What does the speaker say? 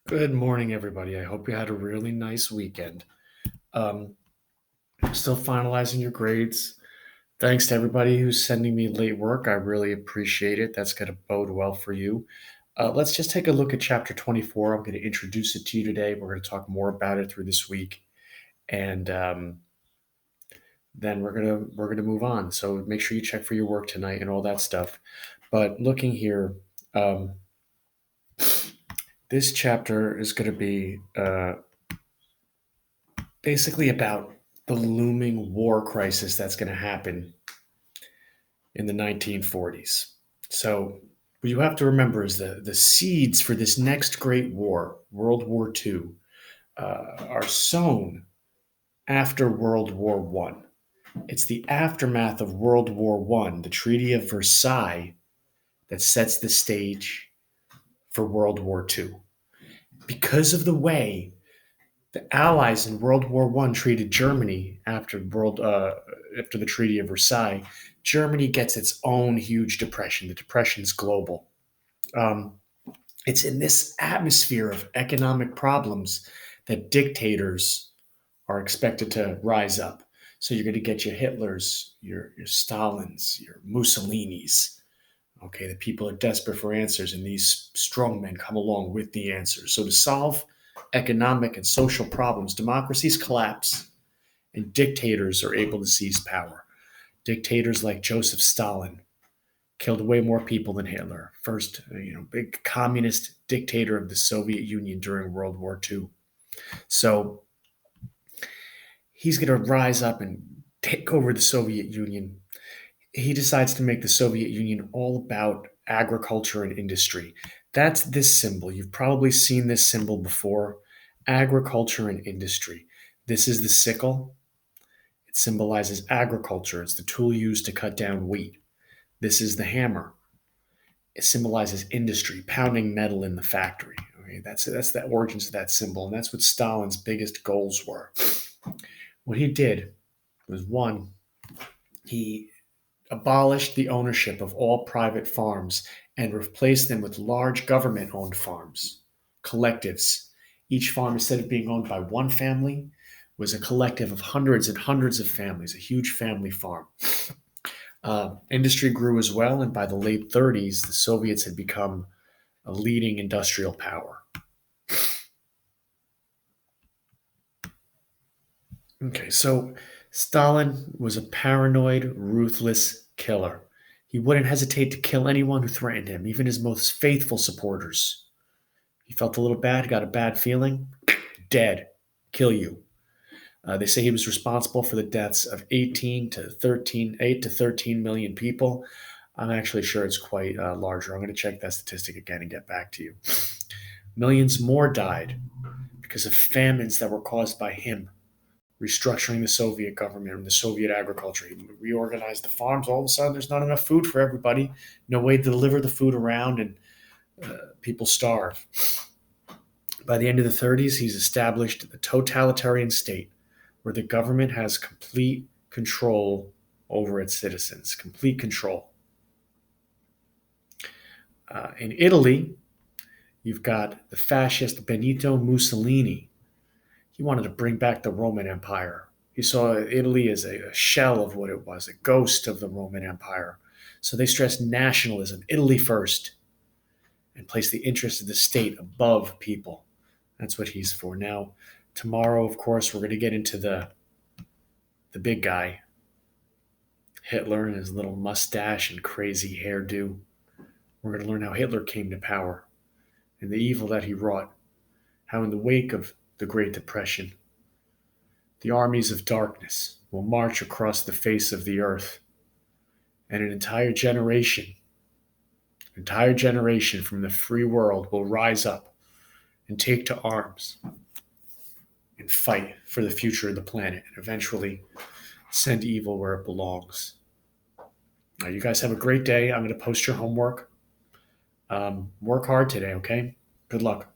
Good morning, everybody. I hope you had a really nice weekend. Um, Still finalizing your grades. Thanks to everybody who's sending me late work. I really appreciate it. That's going to bode well for you. Let's just take a look at chapter 24. I'm going to introduce it to you today. We're going to talk more about it through this week, and then we're gonna move on. So make sure you check for your work tonight and all that stuff. But looking here, um, this chapter is going to be basically about the looming war crisis that's going to happen in the 1940s. So, what you have to remember is the seeds for this next great war, World War II, are sown after World War One. It's the aftermath of World War One, the Treaty of Versailles, that sets the stage for World War II. Because of the way the Allies in World War One treated Germany after the Treaty of Versailles. Germany gets its own huge depression. The depression's global. Um, it's in this atmosphere of economic problems that dictators are expected to rise up. So you're going to get your Hitlers, your Stalins, your Mussolinis. Okay, the people are desperate for answers, and these strong men come along with the answers. So to solve economic and social problems, democracies collapse and dictators are able to seize power. Dictators like Joseph Stalin killed way more people than Hitler. First, big communist dictator of the Soviet Union during World War II. So he's going to rise up and take over the Soviet Union. He decides to make the Soviet Union all about agriculture and industry. That's this symbol. You've probably seen this symbol before: agriculture and industry. This is the sickle. It symbolizes agriculture. It's the tool used to cut down wheat. This is the hammer. It symbolizes industry, pounding metal in the factory. Okay, that's the origins of that symbol, and that's what Stalin's biggest goals were. What he did was, one, he abolished the ownership of all private farms and replaced them with large government owned farms, collectives. Each farm, instead of being owned by one family, was a collective of hundreds and hundreds of families, a huge family farm. Industry grew as well, and by the late 30s, the Soviets had become a leading industrial power. Okay, so Stalin was a paranoid, ruthless killer. He wouldn't hesitate to kill anyone who threatened him, even his most faithful supporters. He felt a little bad, got a bad feeling, dead, kill you. They say he was responsible for the deaths of 8 to 13 million people. I'm actually sure it's quite larger. I'm going to check that statistic again and get back to you. Millions more died because of famines that were caused by him restructuring the Soviet government and the Soviet agriculture. He reorganized the farms. All of a sudden, there's not enough food for everybody. No way to deliver the food around, and people starve. By the end of the 30s, he's established a totalitarian state where the government has complete control over its citizens, complete control. In Italy, you've got the fascist Benito Mussolini. He wanted to bring back the Roman Empire. He saw Italy as a shell of what it was, a ghost of the Roman Empire. So they stressed nationalism, Italy first, and placed the interest of the state above people. That's what he's for. Now, tomorrow, of course, we're going to get into the big guy, Hitler, and his little mustache and crazy hairdo. We're going to learn how Hitler came to power and the evil that he wrought, how in the wake of the Great Depression, the armies of darkness will march across the face of the earth, and an entire generation from the free world will rise up and take to arms and fight for the future of the planet and eventually send evil where it belongs. Now, you guys have a great day. I'm going to post your homework. Work hard today, okay? Good luck.